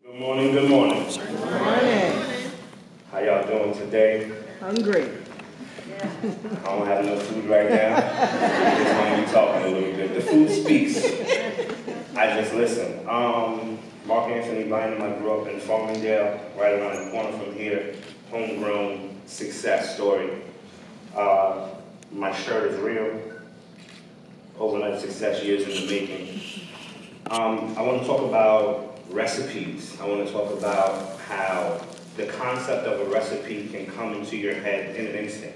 Good morning, good morning. Good morning. How y'all doing today? Hungry. I don't have no food right now. Just want to be talking a little bit. The food speaks. I just listen. Marc Bynum, I grew up in Farmingdale, right around the corner from here. Homegrown success story. My shirt is real. Overnight success years in the making. I want to talk about recipes. I want to talk about how the concept of a recipe can come into your head in an instant,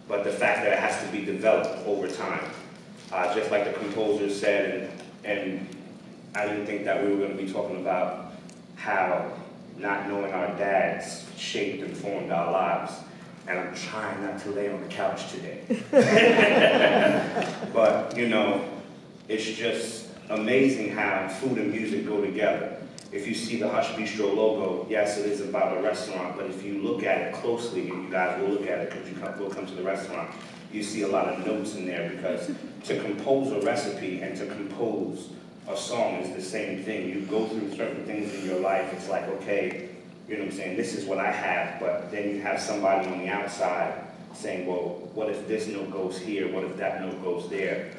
but the fact that it has to be developed over time. Just like the composer said, and I didn't think that we were going to be talking about how not knowing our dads shaped and formed our lives. And I'm trying not to lay on the couch today. But, you know, it's just amazing how food and music go together. If you see the Hush Bistro logo, yes, it is about a restaurant, but if you look at it closely, and you guys will look at it because you will come to the restaurant, you see a lot of notes in there, because to compose a recipe and to compose a song is the same thing. You go through certain things in your life, it's like, okay, you know what I'm saying, this is what I have, but then you have somebody on the outside saying, well, what if this note goes here? What if that note goes there?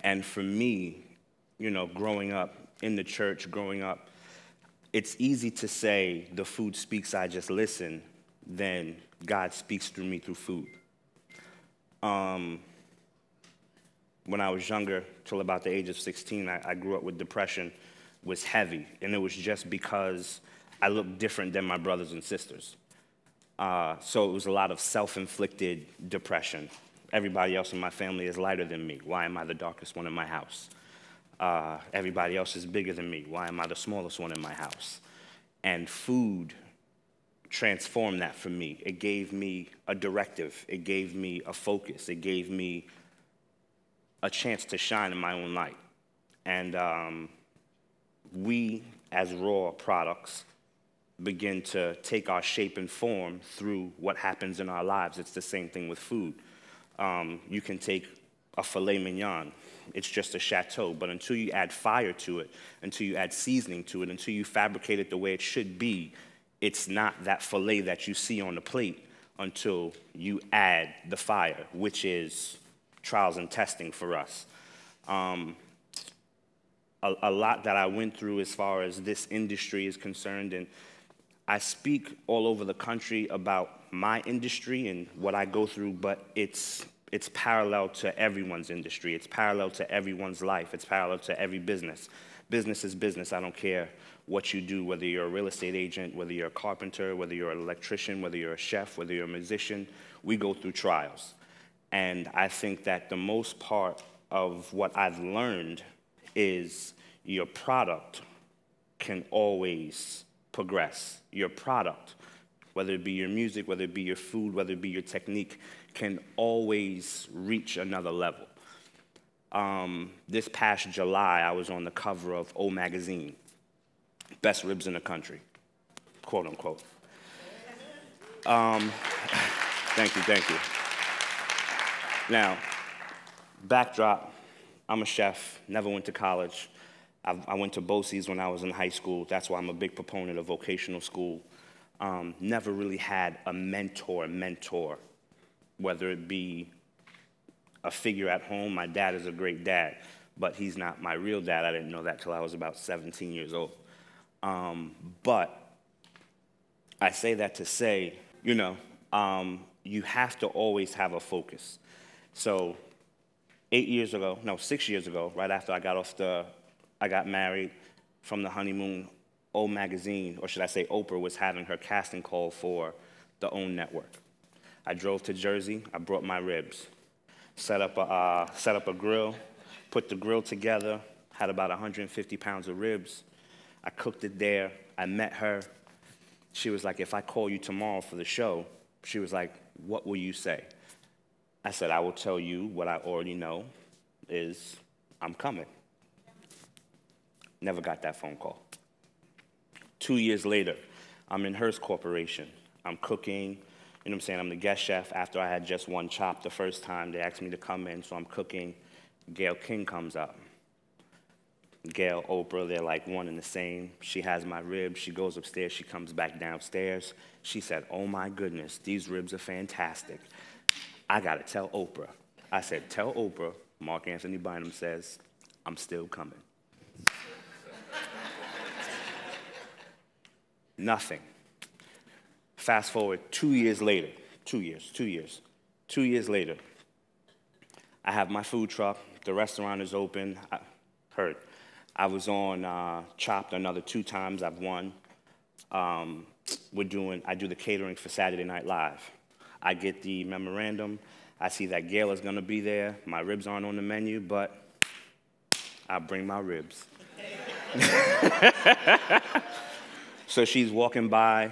And for me, you know, growing up in the church, growing up, it's easy to say the food speaks, I just listen, then God speaks through me through food. When I was younger, till about the age of 16, I grew up with depression, was heavy, and it was just because I looked different than my brothers and sisters. So it was a lot of self-inflicted depression. Everybody else in my family is lighter than me. Why am I the darkest one in my house? Everybody else is bigger than me. Why am I the smallest one in my house? And food transformed that for me. It gave me a directive. It gave me a focus. It gave me a chance to shine in my own light. And we, as raw products, begin to take our shape and form through what happens in our lives. It's the same thing with food. You can take a filet mignon. It's just a chateau, but until you add fire to it, until you add seasoning to it, until you fabricate it the way it should be, it's not that filet that you see on the plate until you add the fire, which is trials and testing for us. A lot that I went through as far as this industry is concerned, and I speak all over the country about my industry and what I go through, but it's parallel to everyone's industry. It's parallel to everyone's life. It's parallel to every business. Business is business. I don't care what you do, whether you're a real estate agent, whether you're a carpenter, whether you're an electrician, whether you're a chef, whether you're a musician. We go through trials. And I think that the most part of what I've learned is your product can always progress. Your product, whether it be your music, whether it be your food, whether it be your technique, can always reach another level. This past July, I was on the cover of O Magazine, best ribs in the country, quote unquote. Thank you. Now, backdrop, I'm a chef, never went to college. I went to BOCES when I was in high school. That's why I'm a big proponent of vocational school. Never really had a mentor, whether it be a figure at home. My dad is a great dad, but he's not my real dad. I didn't know that till I was about 17 years old. But I say that to say, you know, you have to always have a focus. So 6 years ago, right after I got married from the honeymoon, O Magazine, or should I say Oprah, was having her casting call for the OWN network. I drove to Jersey, I brought my ribs, set up a grill, put the grill together, had about 150 pounds of ribs. I cooked it there, I met her. She was like, if I call you tomorrow for the show, she was like, what will you say? I said, I will tell you what I already know is I'm coming. Never got that phone call. 2 years later, I'm in Hearst Corporation. I'm cooking, you know what I'm saying, I'm the guest chef. After I had just one chop the first time, they asked me to come in, so I'm cooking. Gayle King comes up. Gail, Oprah, they're like one and the same. She has my ribs. She goes upstairs. She comes back downstairs. She said, oh, my goodness, these ribs are fantastic. I got to tell Oprah. I said, tell Oprah, Mark Anthony Bynum says, I'm still coming. Nothing. Fast forward 2 years later, 2 years later, I have my food truck. The restaurant is open. I was on Chopped another 2 times. I've won. I do the catering for Saturday Night Live. I get the memorandum. I see that Gail is going to be there. My ribs aren't on the menu, but I bring my ribs. So she's walking by.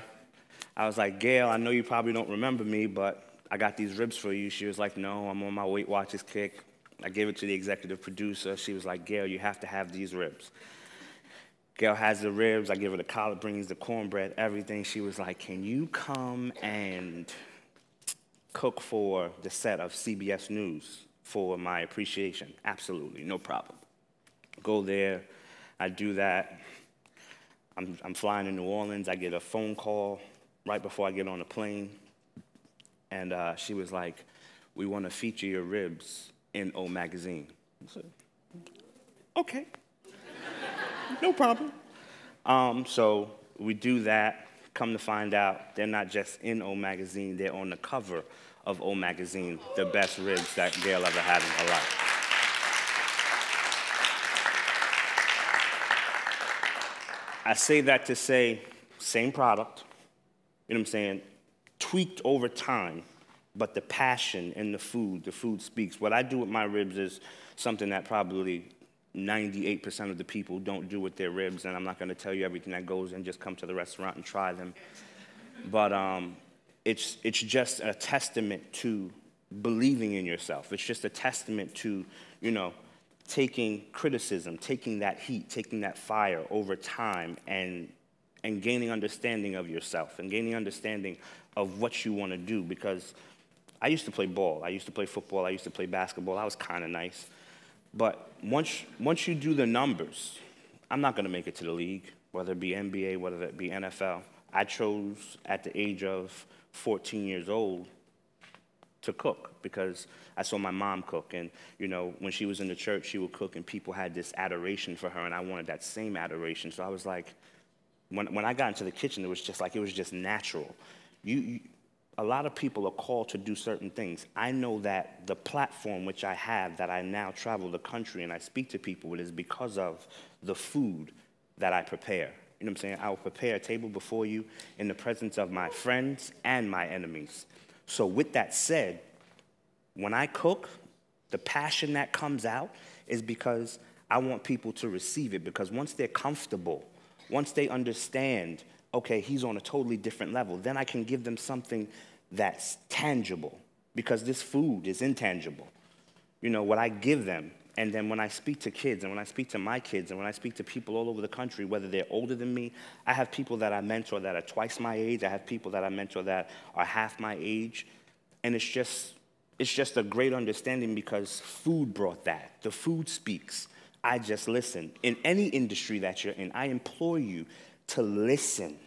I was like, Gail, I know you probably don't remember me, but I got these ribs for you. She was like, no, I'm on my Weight Watchers kick. I gave it to the executive producer. She was like, Gail, you have to have these ribs. Gail has the ribs. I give her the collard greens, the cornbread, everything. She was like, can you come and cook for the set of CBS News for my appreciation? Absolutely, no problem. Go there. I do that. I'm flying to New Orleans. I get a phone call right before I get on the plane. And she was like, we want to feature your ribs in O Magazine. I said, okay, no problem. So we do that. Come to find out, they're not just in O Magazine, they're on the cover of O Magazine, the best ribs that Gail ever had in her life. I say that to say, same product, you know what I'm saying, tweaked over time, but the passion in the food speaks. What I do with my ribs is something that probably 98% of the people don't do with their ribs, and I'm not going to tell you everything that goes in, just come to the restaurant and try them. But it's just a testament to believing in yourself. It's just a testament to, you know, taking criticism, taking that heat, taking that fire over time, and gaining understanding of yourself and gaining understanding of what you want to do. Because I used to play ball. I used to play football. I used to play basketball. I was kind of nice. But once you do the numbers, I'm not going to make it to the league, whether it be NBA, whether it be NFL. I chose at the age of 14 years old to cook because I saw my mom cook. And, you know, when she was in the church, she would cook, and people had this adoration for her, and I wanted that same adoration. So I was like, when I got into the kitchen, it was just natural. A lot of people are called to do certain things. I know that the platform which I have, that I now travel the country and I speak to people with, is because of the food that I prepare. You know what I'm saying? I will prepare a table before you in the presence of my friends and my enemies. So with that said, when I cook, the passion that comes out is because I want people to receive it, because once they're comfortable, once they understand, okay, he's on a totally different level, then I can give them something that's tangible, because this food is intangible. You know, what I give them, and then when I speak to kids, and when I speak to my kids, and when I speak to people all over the country, whether they're older than me, I have people that I mentor that are twice my age. I have people that I mentor that are half my age. And it's just a great understanding, because food brought that. The food speaks. I just listen. In any industry that you're in, I implore you to listen.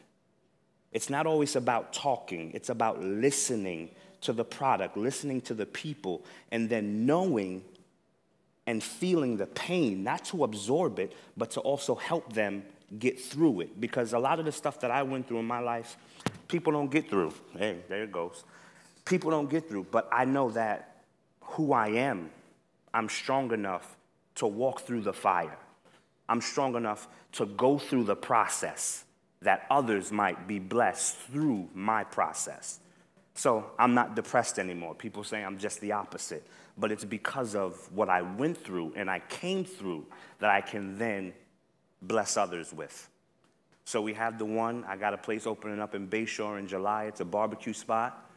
It's not always about talking. It's about listening to the product, listening to the people, and then knowing and feeling the pain, not to absorb it, but to also help them get through it. Because a lot of the stuff that I went through in my life, people don't get through. Hey, there it goes. People don't get through, but I know that who I am, I'm strong enough to walk through the fire. I'm strong enough to go through the process that others might be blessed through my process. So I'm not depressed anymore. People say I'm just the opposite. But it's because of what I went through and I came through that I can then bless others with. So we have the one. I got a place opening up in Bayshore in July. It's a barbecue spot.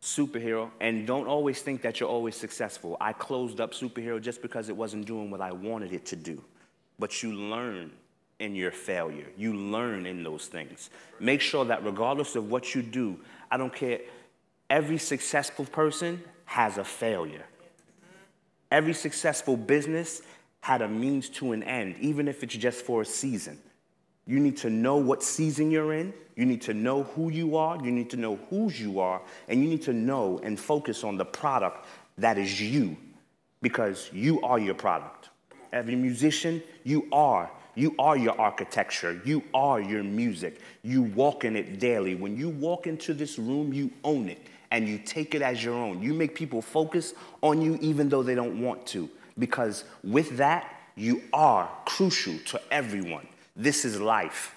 SouporHero. And don't always think that you're always successful. I closed up SouporHero just because it wasn't doing what I wanted it to do. But you learn in your failure. You learn in those things. Make sure that regardless of what you do, I don't care, every successful person has a failure. Every successful business had a means to an end, even if it's just for a season. You need to know what season you're in. You need to know who you are. You need to know whose you are. And you need to know and focus on the product that is you, because you are your product. Every musician, you are your architecture. You are your music. You walk in it daily. When you walk into this room, you own it and you take it as your own. You make people focus on you even though they don't want to, because with that, you are crucial to everyone. This is life.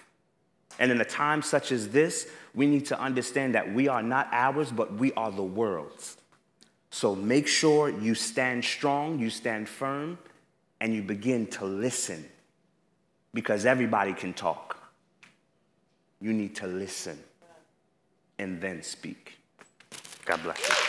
And in a time such as this, we need to understand that we are not ours, but we are the world's. So make sure you stand strong, you stand firm, and you begin to listen, because everybody can talk. You need to listen and then speak. God bless you.